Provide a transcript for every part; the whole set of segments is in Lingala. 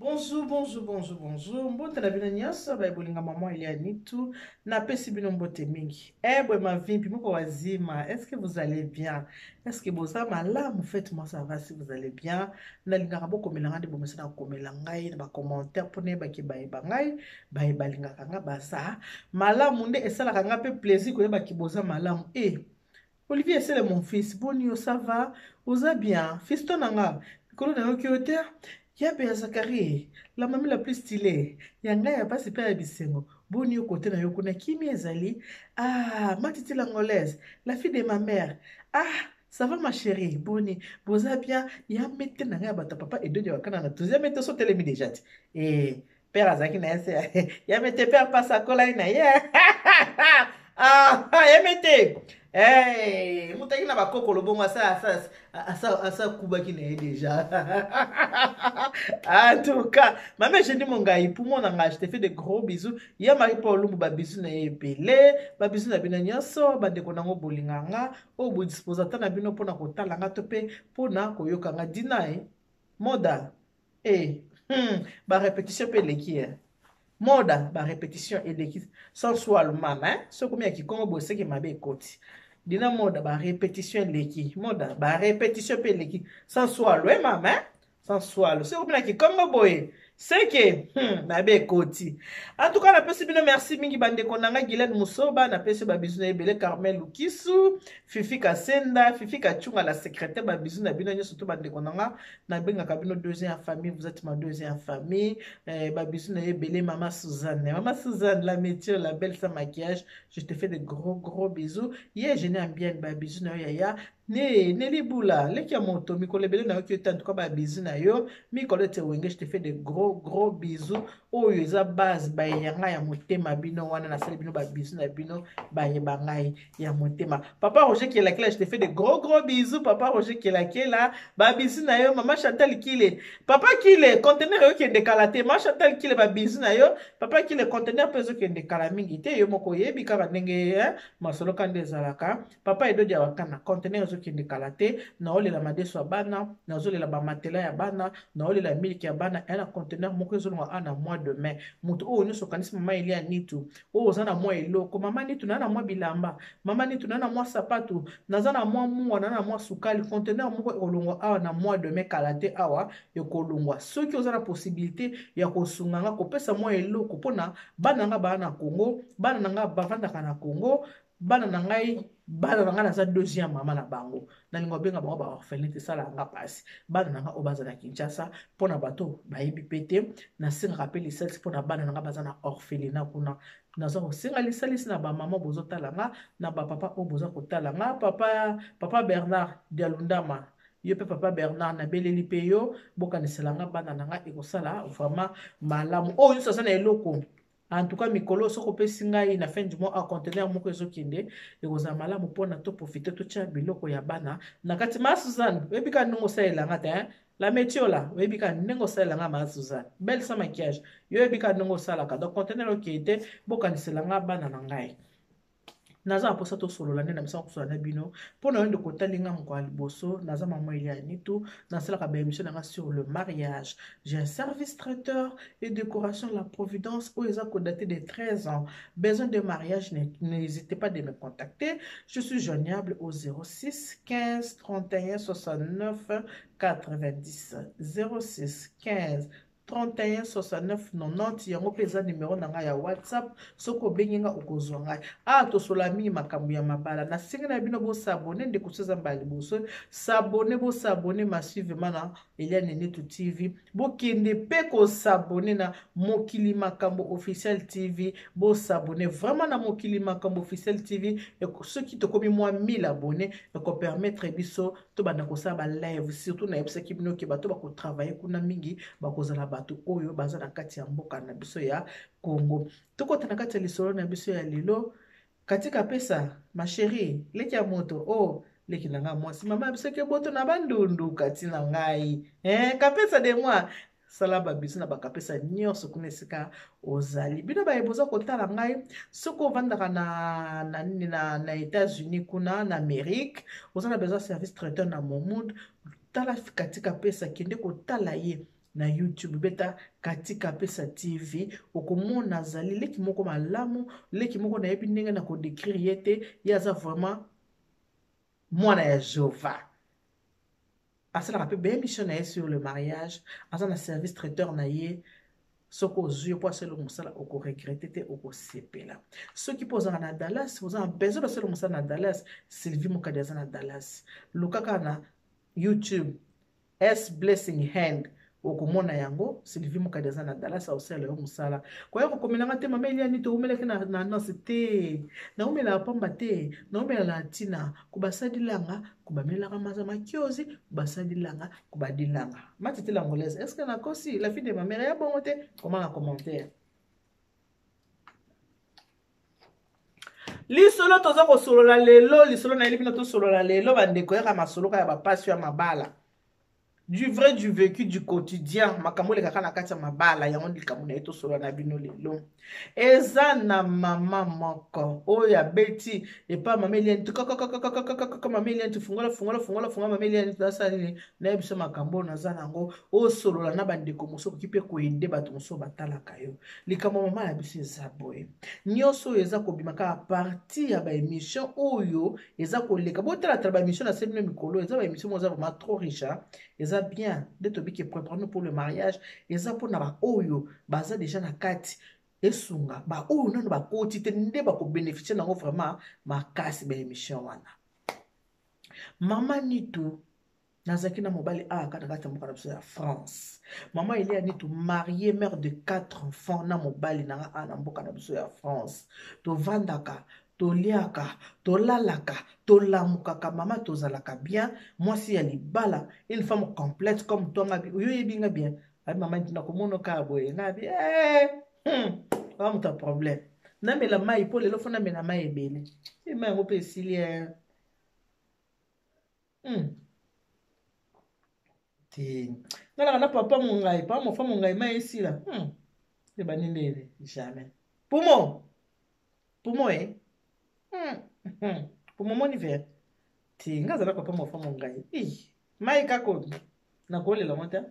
Bonjour, bonjour, bonjour, bonjour. Mbote na bino nyonso bolinga maman Elianitou na pesi bino mbote mingi. Bwe ma vimpi moko wazima. Est-ce que vous allez bien? Est-ce que boza malamu? Faites-moi savoir si vous allez bien. Na lingaka bo komelanga de bomesa na komela ngai na ba commentaire pone ba ki bae bangai, bae balingaka nga basa. Malamu nde esalaka nga pe plaisir ko ba ki boza malamu. Olivier, c'est mon fils. Bonio, ça va? Oza bien? Fiston nanga. Kolo na yoki Yabe ya Zakari, la mamie la plus stylée. Yanga ya basi pe ya bisengo. Boni yo kote na yo kuna kimi ezali. Ah, matiti l'angolaise, la fille de ma mère. Ah, ça va ma chérie. Boni, boza bien. Ya mette na ya bata papa et deux de wakana na tuzi. Ya mette so telemi déjà. Père Azaki na yase. Ya mette père passe à kola ina. Yeah. Ya mette. Hey, mutaki na bakoko lobongo asa kubaki na ye déjà. En tout cas, maman, j'ai dit mon gars, pour moi, je te fais de gros bisous. Il y a Marie-Paul Lumbu, bisous na ebele, bisous na bino nyonso, bandeko nango bolinganga, o bo disposateur na bino pona kotalanga to pe pona koyokanga dina moda. Ba répétition pe leki moda, ba répétition et leki sans soi le maman, ce comme ya ki kongo bosse ki mabe koti. Dina moda ba répétition leki, moda ba répétition pe leki sans soi le maman. Sans soir, c'est comme qui comme boy. C'est que nabe koti. En tout cas, na pesi bino merci mingi bande konanga Guylaine Musoba, na pesi ba bisou na ebele Carmel Lukisu, Fifi Kasenda, Fifi Kachunga la secrétaire ba bisou na bino surtout bande konanga na benga kabino deuxième famille, vous êtes ma deuxième famille. Ba bisou na ebele Maman Suzanne. Maman Suzanne, la métier, la belle sans maquillage, je te fais de gros bisous. Hier, je n'ai bien ba bisou na yaya. Nelly Boula, leki ya moto, mikolo ebele na yo ki en tout cas ba bisous na yo, mikolo te wenge, je te fais de gros bisous. Oyo eza base ba yanga ya motema bino wana na sala bino ba bisous na bino ba yebangai ya motema. Papa Roger qui est là, je te fais de gros bisous. Papa Roger qui est là, ba bisous na yo. Maman Chantal Kile, papa Kile, conteneur yo qui est décalaté. Maman Chantal Kile ba bisous na yo. Papa Kile, conteneur peso qui est décalé mingi te yo moko yebi ka ndenge masolo kande zalaka. Papa edo dia wakana conteneur zo qui est décalaté. Na ole la madeso ya bana, na ole la ba matela ya bana, na ole la milk ya bana, na conteneur moko zo na mois de mai. Mutu o nyo sokanisi mama Elianitou. O zana mwa eloko. Mama nitu na mwa bilamba. Mama nitu na mwa sapatu. Nazana mwa muwa na mwa sukali. Conteneur moko olongwa awa na mois de mai kalate awa yokolongwa. Soki ozana possibilité ya kosunganga kopesa mwa eloko pona bana nga ba na Congo, bana nga bavandaka na Congo, bana ngai na za deuxième maman na bango. Na lingo benga bango ba orphelinité sala nga pasi. Bana nanga obaza na Kinshasa pona bato ba yebi pete na singa rappel lisalisi pona bana nanga baza na orphelinat kuna. Nazo singa lisalisi na ba maman bozo talanga na ba papa o bozo kotalanga papa Bernard Dialundama. Yo pe papa Bernard na beleli pe yo bokaniselanga bana nanga ekosala vraiment malamu. Oh yo sasa na eloko. En tout cas, mikolo soko pe singai na fin du mois a conteneur moko ezokende ekozala malamu mpona to profiter to tia biloko ya bana na kati ma Suzanne webika ndongo saelanga te la metiola webika ndongo saelanga ma Suzanne belle sans maquillage yo webika ndongo salaka donc conteneur okete bokaniselanga bana na ngai. Naza aposa to solo la nena misa kusala na bino pona yende kotalinga mko liboso naza maman Elianitou na sala ka ba émission na sur le mariage. J'ai un service traiteur et décoration la Providence où ils ont daté de 13 ans. Besoin de mariage, n'hésitez pas de me contacter. Je suis joignable au 06 15 31 69 90 06 15 31 69 90 yango peza numéro nanga ya WhatsApp soko benginga okozwa ngai to solami makambo ya mabala na singa na bino bo s'abonner ndeko soza mbali boso s'abonner bo s'abonner massive mana Elianitou TV bo kende pe ko s'abonner na Mokili Makambo officiel TV bo s'abonner vraiment na Mokili Makambo officiel TV et ceux qui te komi moi 1000 abonnés et ko permettre biso to bana ko sa ba live surtout na yebisa ki bino ke bato ba ko travailler kuna mingi ba ko zala bato oyo baza na kati ya mboka na biso ya Congo. Tokota na kati ya lisolo na biso ya lelo katika pesa ma chérie leki ya moto leki na nga mwasi mama biso ke boto na bandundu kati na ngai kapesa de moi salaba biso na bakapesa nyonso kuna esika ozali bino bayeboza kotala ngai soko ovandaka na États-Unis kuna na Amérique oza na besoin service traiteur na Momoud tala katika pesa kende kotala ye na YouTube beta Katika Pesa TV okomona azali leki moko malamu leki moko na yebi ndenge na ko décrire yete yaza vraiment mwana ya Jehova asalaka pe be émission na ye sur le mariage aza na service traiteur na ye soko ozwi po asala mosala okoregrete te okosepela soki mpo ozala na Dallas oza na besoin basala mosala na Dallas Sylvie Mokadi aza na Dallas lukaka na YouTube S Blessing Hand okomona yango Sylvie Mokadi aza na Dallas osala yo mosala koya kokomelanga te mama Eliani to umelaki na nose te na umela pamba te na umela na tina kubasadilanga kubamelaka maza makiozi kubasadilanga kubadilanga matete l'angolaise est-ce que na kosi la fille de ma mère ya bongo te comment na commentaire lisolo toza kosolola lelo lisolo na elibina to solola lelo bandeko ya masolo ya bapasi ya mabala du vrai du vécu du quotidien makambo le kaka na kati ya mabala yango likambo na eto solo na bino lelo eza na mama moko oyo abeti epa mama Eliani mama Eliani fungola mama Eliani tasali na biso makambo naza nango o solola na bandeko moso ki pe ko ende bato moso batalaka yo likambo mama ya biso eza boye nyonso eza kobimaka partie ya ba émission oyo eza koleka botala tala ba émission na semino mikolo eza ba émission moza vraiment trop riche eza bien de tobi qui préparons pour le mariage eza pour na ba oyo baza déjà na kati esunga ba oyo nano ba koti te nde ba ko bénéficier nango vraiment makasi ba émission wana mama Nitu nazaki na mobali kata kati mboka na biso ya France mama Eliani Nitu mariée mère de 4 enfants na mobali na mboka na biso ya France to vandaka toliaka tolalaka tolamukaka mama tozalaka bien mwasi ya libala une femme complète comme toi ngabi oyo yebinga bien abi mama ndina komono ka boye ngabi ba muta problème na mela mai po lelo fona mena mai ebele e mai ngo pe esili ti ngala na papa mongai pa mo fa mongai mai esila e banindele jamais pumo pour mon hiver ti ngazala papa mo fa mongai mai kako na kolela monta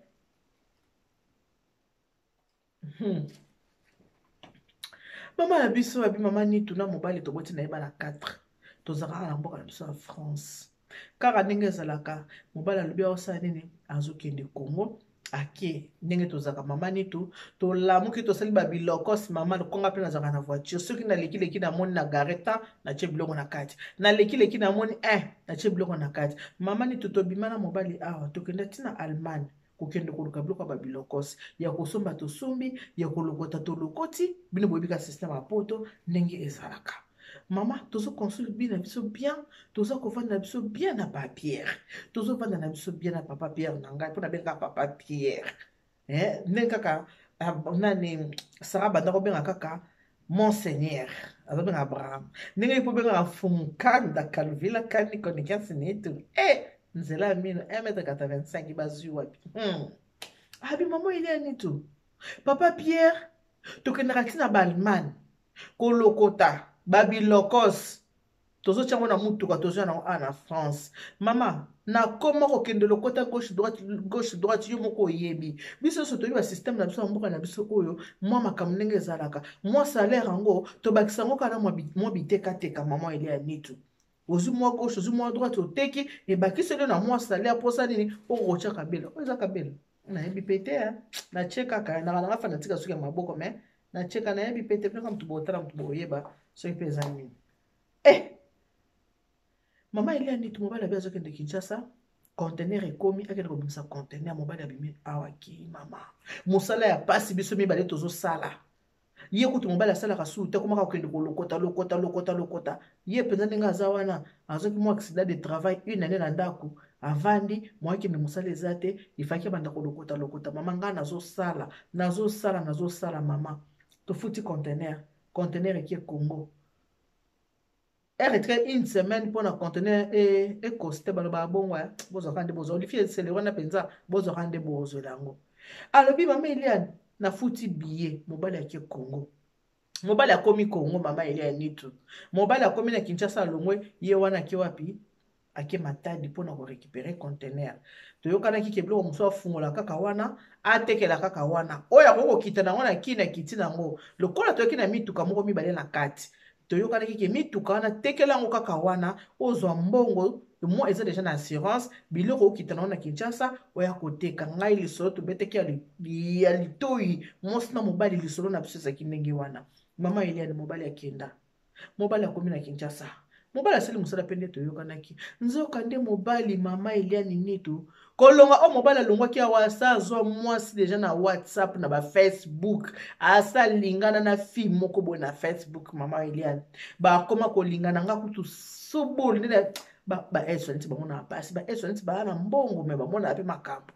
mama na biso abi mama Nitu na mobali toboti na yeba na 4 tozaka na mboka na biso ya France kaka ndenge ezalaka mobali alobi osala nini azokende Congo ake ndenge tozaka mama Nitu tolamuki tosali babilokos mama lokonga mpe nazaka na voiture soki naleki na moni na gareta na tie biloko na kati naleki na moni na tie biloko na kati mama Nitu tobima na mobali awa tokenda ntina Allemagne kokende koluka biloko ya babilokos ya kosomba tosombi ya kolokota tolokoti bino boyebika systeme ya poto ndenge ezalaka mama tozo construire bien na biso bien tozo kovanda na biso bien na papa Pierre tozo vanda na biso bien na papa Pierre na ngai mpona benga papa Pierre ndenge kaka nani Sara banda kobenga kaka monseigneur azobenga Abraham ndenge mpo benga Fumkanda Calvila kani konikiasi netu nzela ya mino 1m85 bazwi wapi abi mama Eliani Nitu papa Pierre tokendaka ntina Balman kolokota babilokos tozo tiango na mutuka tozo na na France mama na koma kokende lokota gauche droite yo moko oyebi biso so toyebi ba système na biso mboka na biso oyo mwa makambo ndenge ezalaka mwa salaire yango tobakisa ngo kana mwa bitekateka mama Eliani Nitu ozwi mwa gauche ozwi mwa droite oteki ebakisi lelo na mwa salaire mposa nini okotia kabela oyo eza kabela nayebi pe te na tie kaka nanga fa natika soki ya maboko me na cheka na yebi pete pena mtu botala mtu boyeba soki pe eza nini mama Eliani Nitu mobali abi azokende Kinshasa conteneur ekomi akende kobimisa conteneur mobali abimi awa ki mama mosala ya pasi biso mibale tozosala ye kutu mobali asalaka su te komaka kokende kolokota ye mpenza ndenge aza wana azoki mwa accident de travail une année na ndako avandi mwakende mosala eza te ifaki abanda kolokota mama ngai nazosala mama tofuti conteneur eki Congo eretre une semaine pour na conteneur ekoste baloba bongo bozwaka nde bozwa olifie esele wana mpenza bozwaka nde bozwela yango alobi mama Eliani nafuti billet mobali ake Congo mobali akomi Congo mama Eliani Nitu mobali akomi na Kinshasa alongwe ye wana ake wapi ake matadi mpona korécupérer conteneur toyokanaki ke biloko mosusu afungola kaka wana atekela kaka wana oyo akokokita nango na kini akiti nango lokola toyoki na mituka moko mibale na kati toyokanaki ke mituka wana tekela yango kaka wana ozwa mbongo moi eza deja na assurance biloko okita nango na Kinshasa oya koteka ngai lisolo tobeteki ya litoi mwasi na mobali lisolo na biso ezalaki ndenge wana mama Eliane mobali akenda mobali akomi na Kinshasa mobali asali mosala mpe nde toyokanaki nzoka nde mobali mama Eliane nitu kolonga o mobali alongwaki awa asa azwa mwasi deja na WhatsApp na bafacebook asalingana na fille moko boye na Facebook mama Eliane bakoma kolingana nga kutu soboli nde baeso neti bamona basi baeso neti baa na mbongo me bamona ape makambo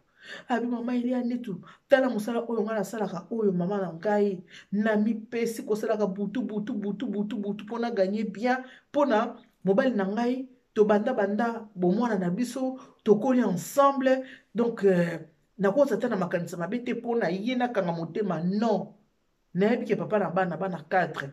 abi mama Eliane tu tala mosala oyo nga nasalaka oyo mama na ngai na mipesi kosalaka butu mpona gagner bien mpona mobali na ngai tobanda bomwana na biso tokoli ensemble donc nakoza te na makanisa mabe te mpona ye nakanga motema non nayebi ke papa na bana 4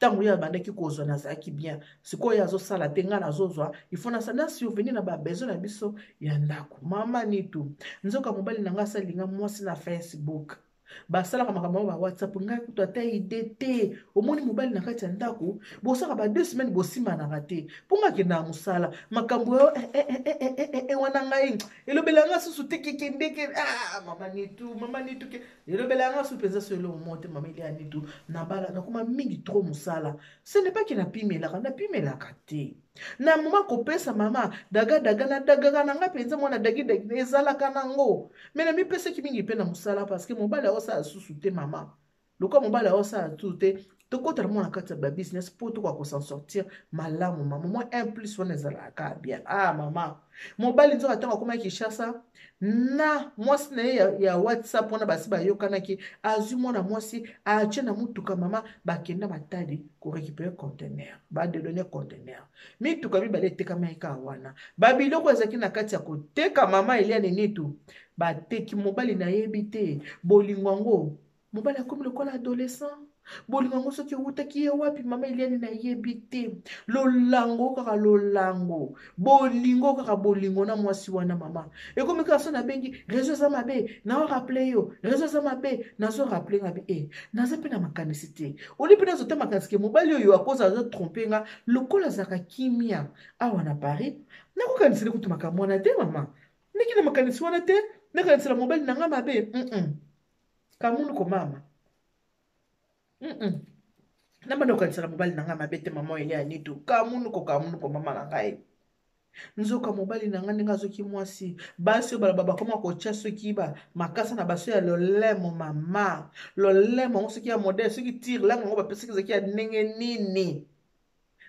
ntango ye abandaki kozwa nazalaki bien sikoyo azosala te ngai nazozwa ifo na survenir na babesoin na biso ya ndako mama nitu nzoka mobali na ngai asalinga mwasi na Facebook basalaka makambo ba WhatsApp ngai kutu ata ide te omoni mobali na kati ya ndako bosaka ba 2 semaines bosimanaka te mpo nga akenda na mosala makambo oyo wana ngai elobela nga susu te kekendeke mama nitu ke elobela nga susu mpenza so elongo mo te mama Eliane nitu nabala nakoma mingi trop mosala ce n'est pas ke napimelaka te na mama kopesa mama daga na nga mpenza mwana dagi ezalaka nango me na mipesaki mingi mpe na mosala parceke mobali aosala susu te mama lokola mobali aosala tu te tokotala mwana kati ya babusiness mpo tokoka kosan sortir malamu mama mwa 1+ wana ezalaka bien mama mobali nzoka ntango akomaki Kinshasa na mwasi na ye ya WhatsApp wana basi bayokanaki azwi mwana mwasi atie na mutuka mama bakenda matadi korécupérer conteneur badedone conteneur mituka mibale etekama eka wana babiloko ezalaki na kati ya koteka mama Eliane nitu bateki mobali nayebi te bolingo yango mobali akomi lokola adolescent bolingo yango soki owutaki ye wapi mama Eliane nayebi te lolango kaka lolango bolingo kaka bolingo na mwasi wana mama ekomi kaka so nabengi réseau eza mabe naorappele yo réseau eza mabe nazorappele nga be naza mpe na makanisi te oli mpe nazota makanisi ke mobali oyo akoza azotrompe nga lokola azalaka kimia awa na Paris nakokanisile kutu makambo wana te mama ndenge na makanisi wana te nakanisela mobali na nga mabe kamunu ko mama nabanda kokanisela mobali na nga mabe te mama Eliane nitu kamunu ko mama na ngai nzoka mobali na nga ndenge azoki mwasi basi oyo baloba bakoma kotia soki makasa na baso ya lolemo mama lolemo yango soki ya modele soki tire langa yango bapesaki ezaki ya ndenge nini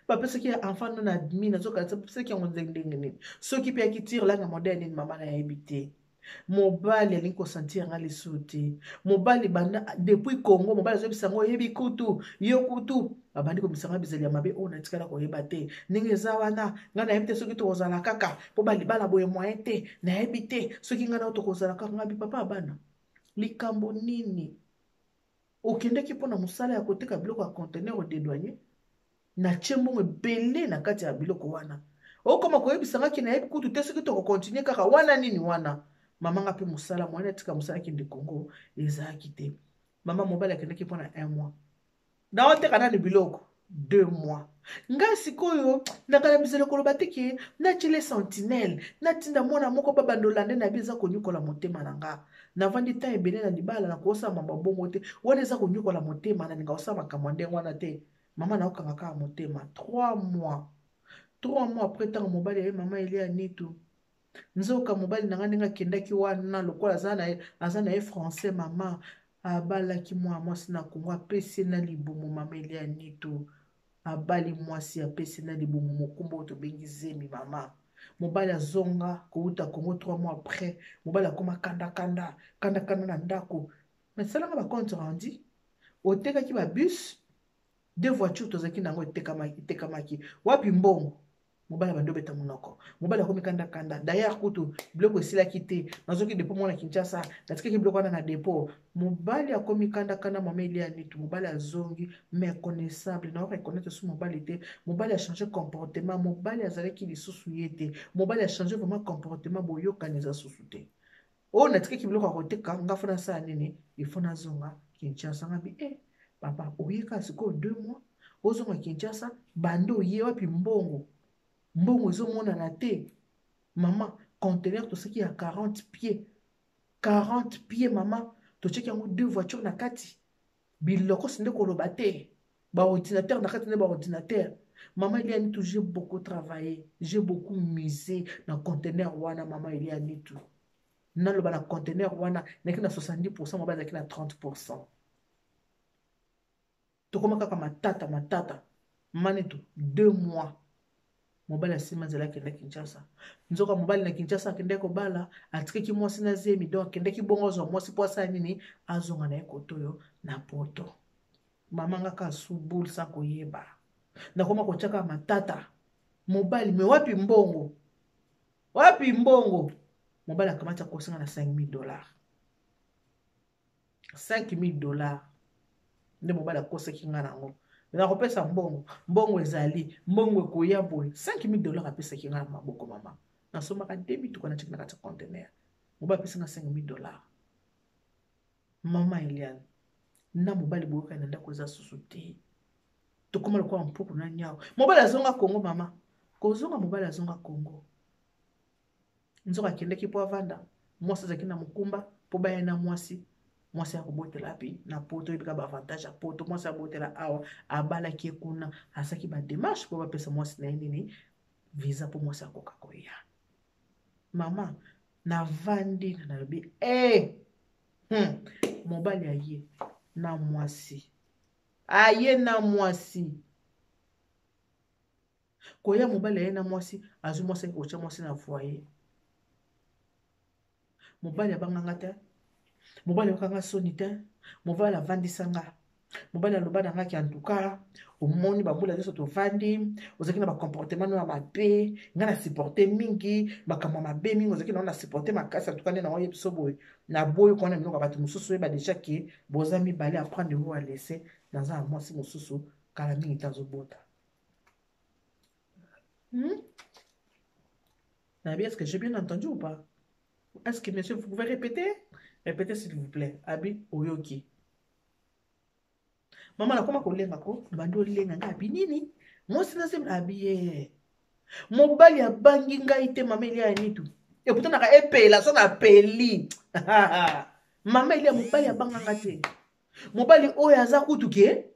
bapesaki ya enfant non admis nazokanisa bapesaki yango ndenge nini soki mpe akitire langa modele nini mama nayebi te mobali alingi kosentir nga lisusu te mobali banda depuis Congo mobali azobisa yango oyebi kutu yo kutu babandi komisanga bizali ya mabe oyo natikala koyeba te ndenge eza wana ngai nayebi te soki tokozala kaka mpo balibala boye moyen te nayebi te soki ngai nao tokozala kaka ngai bipapa ya bana likambo nini okendeki mpona mosala ya koteka biloko ya conteneur odedwanye na tie mbongo ebele na kati ya biloko wana okoma koyebisangaki nayebi kutu te soki tokokontinue kaka wana nini wana mama nga mpe mosala mwana atika mosala kende Congo ezalaki te mama mobali akendaki mpona 1 mois naoteka nani biloko 2 mois ngai sikoyo nakala bizele koloba te ke natiele sentinelle natinda mwana moko babanda nde na bi eza konyukola motema na nga navandi ta ebele na libala na kosala mambo bongo te wana eza konyukola motema na ninga osala makambo ndenge wana te mama naokanga kaka motema 3 mois après ntango mobali aye mama Eliane nitu nzoka mobali na nga ndenge akendaki wana lokola aza na ye français mama abalaki mwasi na Congo apesi na libumu mama Eliane nitu abali mwasi apesi na libumu mokumba oyo tobengi zemi mama mobali azonga kouta Congo 3 mois après mobali akoma kanda na ndako mais salanga bacompte rendu otekaki babus 2 voitures tozalaki nango etekamaki wapi mbongo mobali bando beta munoko mobali akomi kanda kanda d'ailleurs kutu biloko esila kite nazoki depo mwana Kinshasa natikaki biloko wana na depo mobali akomi kanda kanda mama Elia nitu mobali azongi méconnaissable na reconnaître sur mobali te mobali a changé comportement mobali azalaki lisusu ye te mobali a changé vraiment comportement boyokani eza susu te o natikaki biloko akoteka nga fona sa nini ifona zonga Kinshasa ngabi papa oyeka sikoyo 2 mois ozonga Kinshasa bando ye wapi mbongo ezomonana te mama conteneur tosaki ya 40 pieds mama tocheki yango 2 voitures na kati biloko sinde koloba te baordinateur na kati nde baordinateur mama Elia Nitu j'ai beaucoup travaillé j'ai beaucoup misé na conteneur wana mama Elia Nitu naloba na conteneur wana naki na 70% mobali azalaki na 30%. Tokoma kaka matata manetu 2 mois mobali asima nzela akende Kinshasa nzoka mobali na Kinshasa akende kobala atikaki mwasi na zemi donc akendeki bongo zo mwasi po asala nini azonga na ye kotoyo na poto mama ngaka asubul sa koyeba nakoma kotiaka matata mobali me wapi mbongo mobali akamati akosenga na $5,000 $5,000 nde mobali akosaki nga nango nakopesa mbongo ezali mbongo ekoya boye $5,000 apesaki nga na maboko mama nasomaka 2 mituka na tiki na kati ya conteneur mobali apesi nga $5,000 mama Eliane na mobali boyoka na ndako eza susu te tokoma lokola mpuku na nyao mobali azonga Kongo mama kozonga mobali azonga Kongo nzoka akendeki po avanda mwasi azalaki na mokumba po baya na mwasi akobotela api na poto ebika baavantage ya poto mwasi abotela awa abalaki kuna asaki bademarshe po bapesa mwasi na ye nini visa po mwasi akoka koya mama navandi na nalobi mobali aye na mwasi koya mobali aye na mwasi azwi mwasi akotya mwasi na foyer mobali abanganga te mobali akanga soni te mobali avandisanga mobali aloba na ngaki antuka omoni bambula nyonso tovandi ozalaki na bacomportement no ya mabe nga na supporte mingi makambo ya mabe mingi ozalaki nao na supporte makasi antuka nde na oyebi so boye na boyi kona minoko ya bato mosusu oyeba deja ke boza mibale aprendre vo alese naza na mwasi mosusu kala mingi te azobota nayebi est-ce que j'ai bien entendu ou pas? Est-ce que monsieur vous pouvez répéter? Répétez s'il vous plaît. Abi oyoki. Mama nakoma kolenga ko bando lenga ngabi nini? Mwasi na sema abi mobali abangi ngai te mama Elia Nitu. Et pourtant naka epela so na peli. Mama Elia mobali abanga ngate. Mobali oyo aza kutuke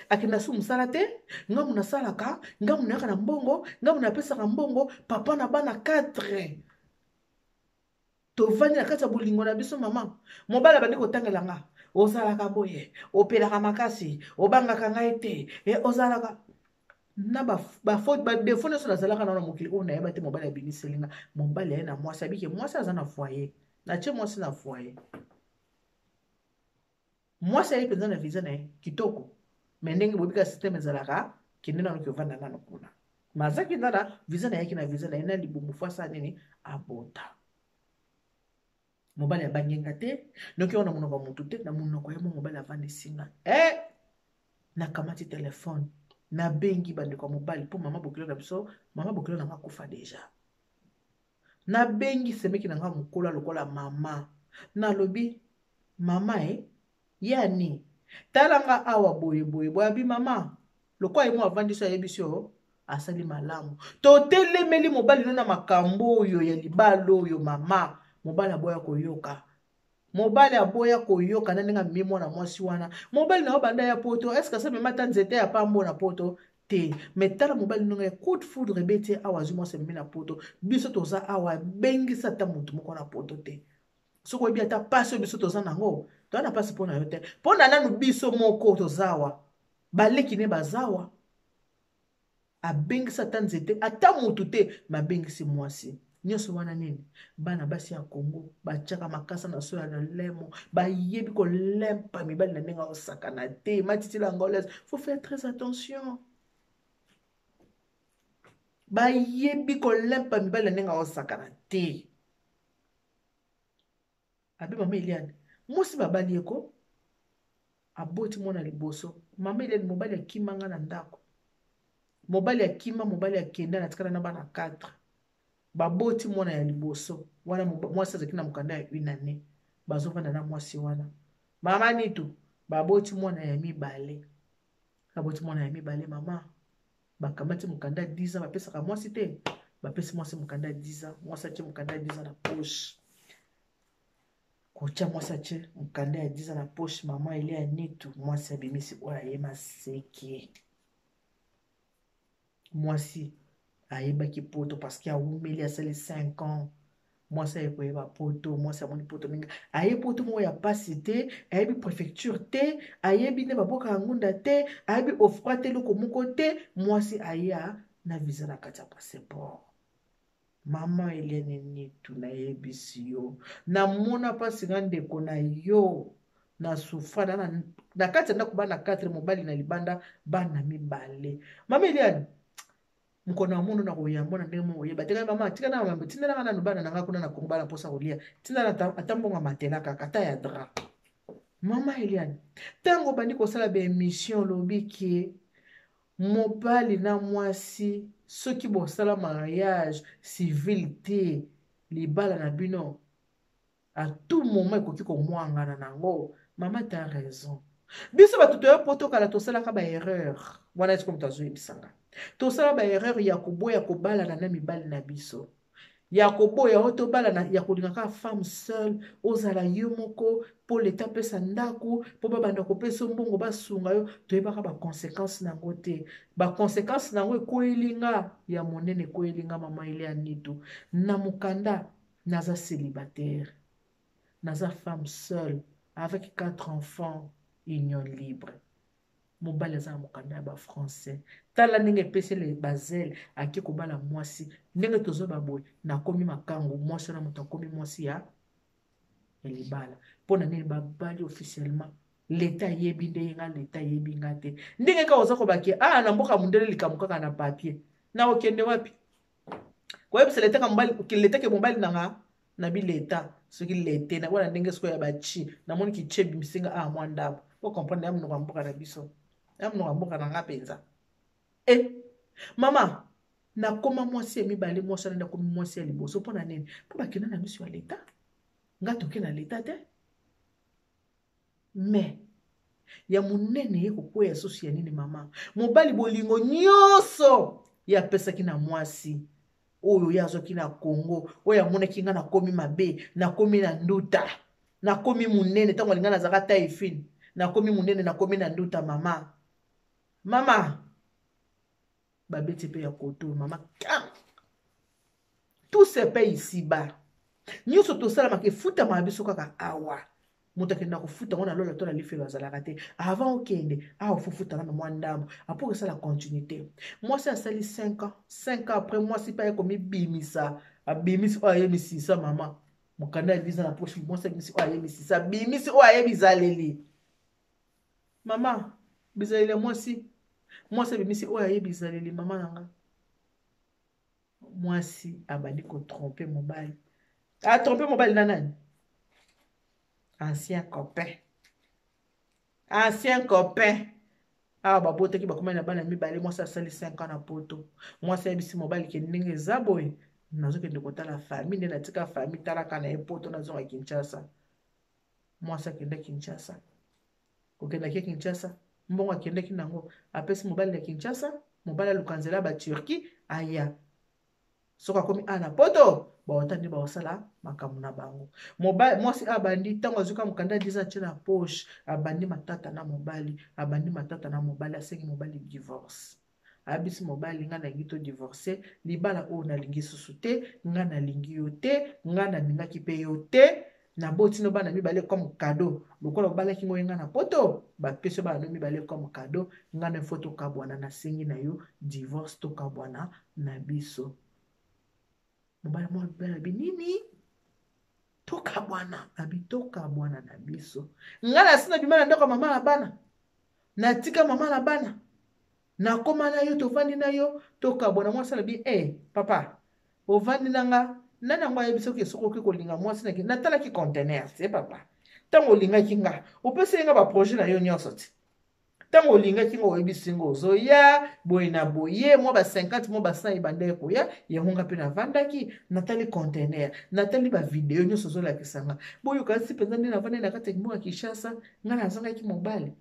akenda su musala te ngamu na salaka ngamu na kana mbongo ngamu na pesa ka mbongo papa na bana 4 tovandi na kati ya bolingo na biso mama mobali abandi kotangela nga ozalaka boye opelaka makasi obangaka ngai te ozalaka na badefo nyonso nazalaka nao na mokili oyo nayeba te mobali abiniseli nga mobali aye na mwasi abike mwasi aza na foyer natie mwasi na foyer mwasi aye mpenza na viza na ye kitoko me ndenge bobika systeme ezalaka kende nano kiovanda nano kuna mazaki ndana viza na yaki na viza na ye na libumu fwasa nini abota mobali abangenga te noki wana monoko ya motu te na monoko ya mobali avandisi nga nakamati telefone nabengi bandeko ya mobali mpo mama bokilo na biso mama bokilo na nga kufa deja nabengi semeki na nga mokola lokola mama nalobi mama yani talanga awa boye abi mama lokola yemo avandisi ayebi so asali malamu totelemeli mobali no na makambo oyo ya libala oyo mama mobali aboya koyoka na ndenge amemi mwana mwasi wana mobali na banda ya poto est-ce que ça mema ta nzete ya pambo na poto te metala mobali nonga coup de foudre beti awa azwi mwasi amemi na poto biso toza awa bengisa ata mutu moko na poto te soko oyebi ata pasi oyo biso toza nango toza na pasi mpo na yo te mpo na nanu biso moko tozawa baleki ne bazawa abengisa ata nzete ata mutu te mabengisi mwasi nyonso wana nini bana basi ya Kongo batiaka makasa na so ya lemo bayebi kolempa mibali na ndenge osakana te matiti la angolaise faut faire très attention bayebi kolempa mibali ndenge osakana te. Abi mama Eliane mwasi babali eko aboti mwana liboso. Mama Eliane mobali akimanga na ndako, mobali akima, mobali akenda na tikana na bana 4 baboti mwana ya liboso wana. Mwasi azaki na mokanda ya 1 année bazovanda na mwasi wana. Mama nitu baboti mwana ya mibale, baboti mwana ya mibale. Mama bakamati mokanda 10 ans bapesaka mwasi te, bapesi mwasi mokanda 10 ans. Mwasi atie mokanda 10 ans na poche, kocha mwasi atie mokanda ya 10 ans na poche. Mama ile ya nitu mwasi abimisi oyo ayema seke. Mwasi ayebaki poto parce que awumeli asali 5 ans. Mwasi ayekoyeba poto, mwasi amoni poto mingi. Aye poto mo ya pasi te, ayebi préfecture te, ayebi ne baboka ngunda te, ayebi ofra te loko moko te. Mwasi aya na visa na kati ya passeport. Mama Eliane nitu na yebisi yo. Na mona pasi nga ndeko na yo na sufana na kati na kubana 4 mobali na libanda bana mibale. Mama Eliane mkono wa mundu na kuyambo na ndenge mo yeba teka mama tika na mambo tinda na nubana na kuna na kumbala posa kulia tinda na atambonga matela kata ya dra. Mama Eliane tango bandi ko sala be émission lobiki mobali na mwasi soki bo sala mariage civil te libala na bino à tout moment ekoki ko mwangana nango. Mama ta raison. Biso batuto yo poto kala to sala ka ba erreur wana eti komtazo yebisanga. To sala ba erreur ya koboya kobala na mibali na biso. Ya koboya oto bala na ya kolingaka femme seule ozala yo moko po leta pesa ndaku po babanda kopesa mbongo basunga yo toyebaka ba conséquences nango te. Ba conséquences nango ekoelinga ya monene ekoelinga. Mama Eliane nitu na mukanda naza célibataire, naza femme seule avec 4 enfants, union libre. Mobali aza mokanda ya ba français. Tala ndenge pese le bazel aki kobala mwasi ndenge tozo baboy na komi makango mwasi na moto komi mwasi ya libala pona nini babali officiellement l'état yebi ndenga l'état yebi ngate ndenge ka oza ko baki na mboka mundele likamuka na papier na okende wapi kwa yebisa l'état ka mbali l'état ke mobali nanga na bi l'état soki l'état na wana ndenge siko ya bachi na moni ki chebi misinga mwandabo o comprendre ya mnoka mboka na biso mnoka mboka na ngapenza. Mama na koma mwasi ya mibale mwasi na komi mwasi ya liboso pona nini po bakina na miso ya leta nga toke na leta te mais ya munene ye kokwea sosi ya nini. Mama mobali bolingo nyonso ya pesa ki na mwasi oyo ya zoki na Congo oyo amonaki nga na komi mabe na komi na nduta na komi munene tango alinga na zaka taifine na komi munene na komi na nduta. Mama babeti pe ya koto. Mama tout se paye ici-bas. Nyonso tosala make futa mabiso kaka awa moto akenda kofuta ngona lolo to na lifelo azalaka te avant okende ofufuta na mwandambo apo ça la continuité. Moi ça sali 5 ans après moi si pas comme bimisa abimisi o ayemisi sa mama mokanda visa na poche moi ça bimisi o ayemisi sa bimisi o ayebizaleli. Mama bizaleli moi ça bimisi o ayebizaleli mama nanga. Moi si abandi ko tromper mobile. A tromper mobile nanani? Ancien copain. Babote ki bakoma na bana mibale moi ça sali 5 ans na poto. Moi ça bisi mobile ki ndenge zaboy. Nazo kende kotala famille na tika famille tala kana e poto nazo ka Kinshasa. Moi ça kende Kinshasa. Kokenda ki Kinshasa. Mbongo akende ki nango apesi mobile ya Kinshasa, mobile lukanzela ba Turquie aya. Soka komi ana poto ba otandi ba osala makamu na bango. Mobile mwasi abandi tango azuka mukanda 10 ans na poche abandi matata na mobile asengi mobile divorce. Abisi mobile nga na ngito divorcer libala o na lingi susu te nga na lingi yo te nga na ninga kipe yo te na boti no bana mibale comme cadeau lokola bala kingo nga na poto ba peso bana mibale comme cadeau nga na photo kabwana na sengi na yo divorce to kabwana na biso. Mobile mo bela binini toka bwana abitoka bwana na biso ngala sina bimana ndoko mama la bana natika mama la bana na koma na yo tovandi na yo tokabona mwasi alobi papa ovandi na nga nani yango ayebi soki esoki kolinga mwasi naki natalaki contener te papa ntango olingaki nga opeseli nga baprojet na yo nyonso te ntango olingaki nga oyebisi nga ozoya boye na boye mwa ba 50 mwa ba 100 ebandaki koya yango nga mpe navandaki natali contener natali bavideo nyonso ozolakisa nga boyoka si mpenza nde navandi na kati ya kimbo ya Kinshasa nga nazangaki mobali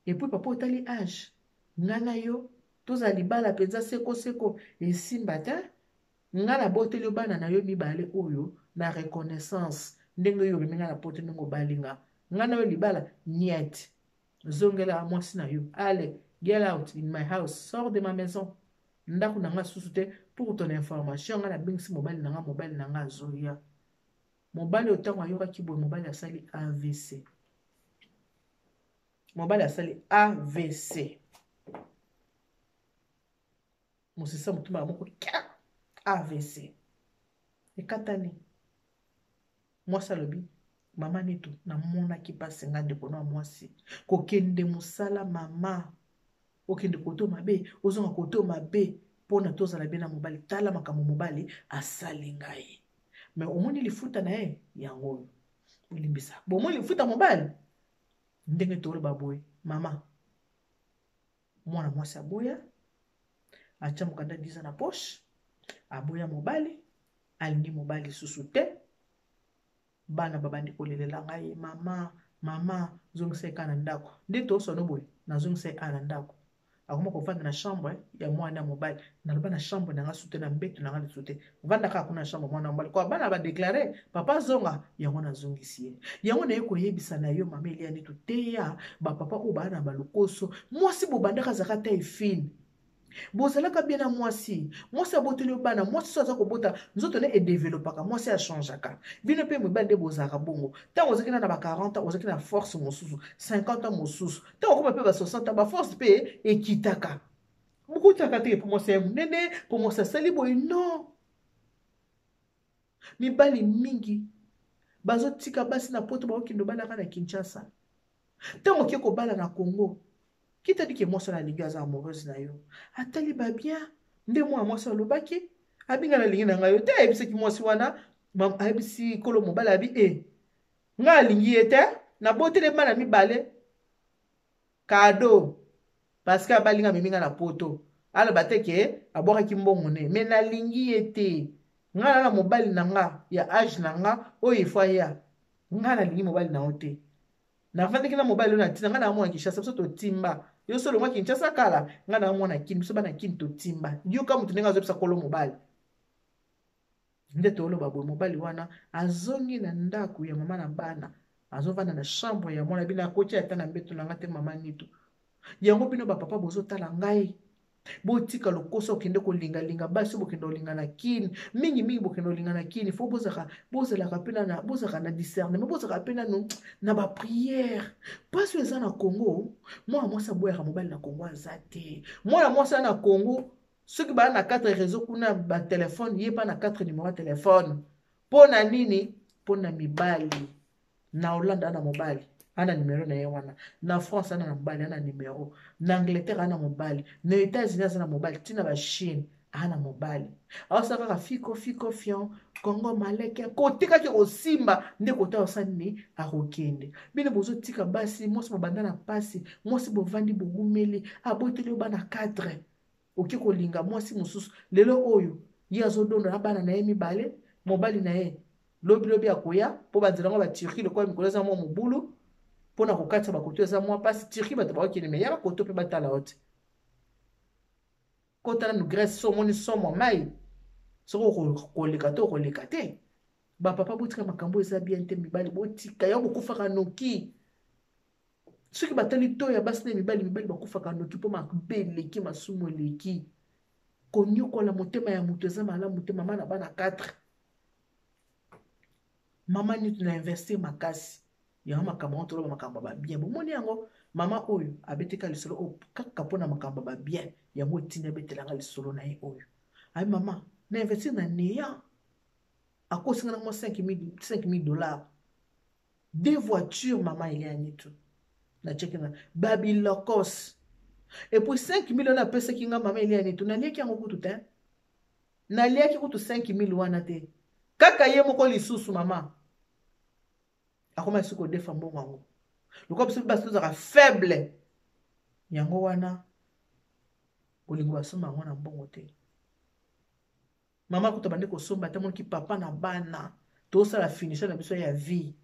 epuis papa otali age nga na yo toza libala mpenza sekoseko esimba te nga na boteli bana na yo mibale oyo na reconnaissance ndenge oyo olimi nga na poto ndenge obali nga na yo libala niet zongela mwasi na yo allez get out in my house sors de ma maison ndako na nga susu te pour ton information nga na bengisi mobali na nga azoya mobali otango ayokaki boye mobali asali AVC mosisa motumba moko AVC ekatani mwasi alobi mama netu namonaki mpasi nga ndeko na mwasi kokende mosala mama okende koto mabe ozonga koto mabe mpona tozala be na mobali tala makambo mobali asali ngai me omoni lifuta na ye yango oyo olimbisa bomoni lifuta mobali ndenge toloba boye mama mwana mwasi aboya atia mokanda 10 na poche aboya mobali alingi mobali susu te bana babandi kolelela ngai mama zongisa eka na ndako nde tosono boye nazongisa eka na ndako akoma kovanda na chambre ya mwana mobali naloba na chambre na nga sute na mbeto na nga lisute vanda kaka kuna chambre mwana mobali kwa bana badeklare papa zonga yango nazongisi ye yango na ye koyebisa na yo mama eliani toteya bapapa oyo bana balokoso mwasi bobandaka azaka ta efine bozalaka bien na mwasi aboteli bana mwasi so aza kobota nzoto ne edevelopaka mwasi achangeaka bino mpe mobali nde bozalaka bongo ntango ozaki na ba 40 ans ozaki na force mosusu 50 ans mosusu ntango okoma mpe ba 60 ans baforce mpe ekitaka bokutaka te po mwasi ya monene po mwasi asali boye non mibali mingi bazotika basi na poto baokende obalaka na Kinshasa ntango okie kobala na Congo kita dike mwasi na lingi aza amoureuse na yo atali ba bien nde mwa mwasi alobaki abinga na lingi na nga yo te ayebisaki mwasi wana ayebisi kolo mobali abi nga alingi ye te naboteli bana mibale kado parce que abalinga miminga na poto aloba te ke abwakaki mbongo ne me nalingi ye te nga na mobali na nga ya age na nga oyo efwa ya nga nalingi mobali na yo te navandaki na mobali oyo natina nga na mwana Kinshasa biso totimba yo solo mwa Kinshasa kala nga na mwana kini biso bana kini totimba yoka mutu ndenge azobisa kolo mobali nde toloba boye mobali wana azongi na ndako ya mama na bana azovanda na chambre ya mwana bino akoti ata na mbeto na nga te mama nitu yango bino bapapa bozotala ngai botika lokoso okende kolingalinga basi bokende olinga na kini mingi bokende olinga na kini fo bozalaka na discernement bozalaka mpe nano na bapriere pasi eza na Congo mwana mwasi aboyaka mobali na Congo aza te mwana mwasi na Congo soki baa na 4 réseau kuna batelefone ye pa na 4 numéro ya telefone mpo na nini mpo na mibali na Hollande ana mobali ana numéro na ye wana na France ana na mobali ana numéro na Angleterre ana mobali na États-Unis ana mobali tina ba Chine ana mobali awasaka ka fiko fion Congo maleke kotikaki osimba nde kota osani akokende bino bozotika basi mwasi bobanda na pasi mwasi bovandi bogumeli aboteli bana 4 oki kolinga mwasi mosusu lelo oyo ye azodondo na bana na ye mibale mobali na ye lobi akoya po banzela ngo ba Turquie lokola mikolo za mwa mobulu pona kokatisa bakoto eza mwa pasi Turquie bato bakokende me yaka koto mpe batala ote kotala no Grèce so moni somo mai soko koleka to koleka te bapapa botika makambo eza bien te mibali botika ya bokufaka noki soki batali to ya basi na mibali bakufaka noki mpo mabe eleki masumu eleki konyokola motema ya moto eza malamu te mama na bana 4 mama nitu na investir makasi yango makambo ngo toloba makambo babien bomoni yango mama oyo abetika lisolo kaka mpona makambo babien yango etina abetelanga lisolo na ye oyo ayi mama na investir na neya akosinga nango 5 000 $2 voitures mama eliani tu na cheki na babilokos Et puis 5 000 on a pesa kinga mama ili ani tunaliaki yango kutu te. Naliaki kutu 5 000 wana te. Kaka ye moko lisusu mama. Akoma suko defa mbongo yango. Luko biso baso zaka faible. Yango wana bolingo basomba yango na mbongo te. Mama kuto bande ko somba te monki papa na bana. To sala finisher na biso ya vie.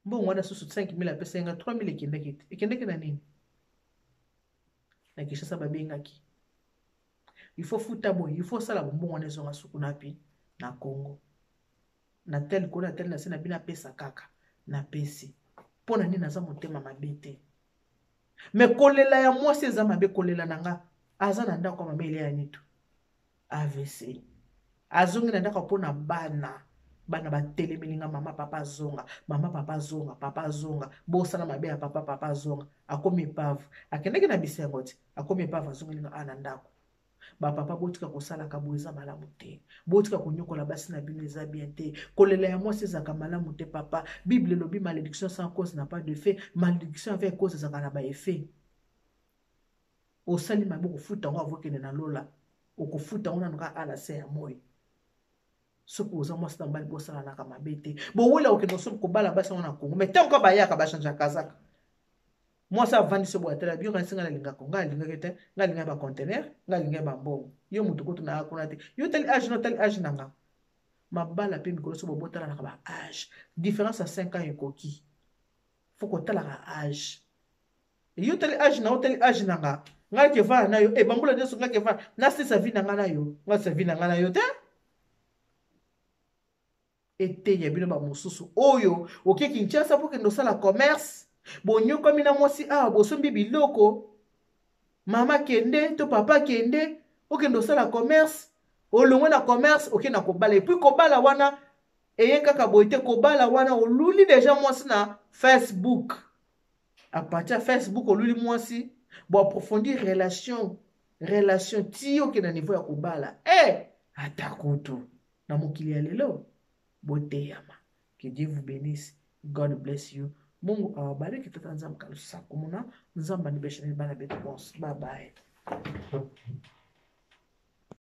Mbongo wana susu 5 000 apesa nga 3 000 ekendeki. Ekendeki na nini? Na kisha sa babengaki. Il faut futa boy, il faut sala mbongo wana zonga suku na pi na Congo. Na tel ko na tel na sena bina pesa kaka na pesi. Pona nini naza motema mabete. Me kolela ya mwasi eza mabe kolela nanga aza na ndako mama ile ya nitu. AVC. Azongi na ndako pona bana. Bana batelemelinga mama papa zonga, mama papa zonga, papa zonga. Bosa na mabe ya papa zonga. Akomi pavu. Akendeki na bisi yango ti. Akomi pavu azongi linga ana ndako. Ba papa botika kosala kabueza malamu te. Botika konyokola basi na bino eza bien te. Kolela ya mwasi ezaka malamu te papa. Bible lobi malédiction sans cause n'a pas de fait. Malédiction avec cause ezaka na ba effet. Osali mabe kofuta ngo avokene na lola. Okofuta ngo na noka ala se ya moyi. Soko oza mwasi na mbali bosala na kamabe te. Bo wela okeno so ko bala basi na Congo. Mais tant ko ba ya ka ba changer kazaka. Moi ça vandi ce boîte là bio quand singa linga konga linga kete nga linga ba conteneur nga linga ba mbongo yo mutu ko tuna akona te yo tel âge no tel âge nanga mabala pe mikolo so bobotala na ba âge différence à 5 ans ekoki faut ko tala ka âge yo tel âge na tel âge nanga nga ke va na yo e bambula de so nga ke va na sa vie nanga na yo nga sa vie nanga na yo te ete ya bino ba mususu oyo oke Kinshasa pour que ndo sala commerce. Bonyo komi na mwasi awa bosombi biloko. Mama kende to papa kende. Oke ndo sala commerce. Olongo na commerce oke na kobala. Et puis kobala wana. Eye kaka boite kobala wana. Oluli deja mwasi na Facebook. A partir Facebook oluli mwasi. Bo approfondir relation. Relation ti oke na niveau ya kobala. Atakutu. Na mokili ya lelo. Bote yama. Que Dieu vous bénisse. God bless you. Mungu awabariki tata nzamba kalusa kumuna nzamba nibesheni bana betu bons. Bye bye.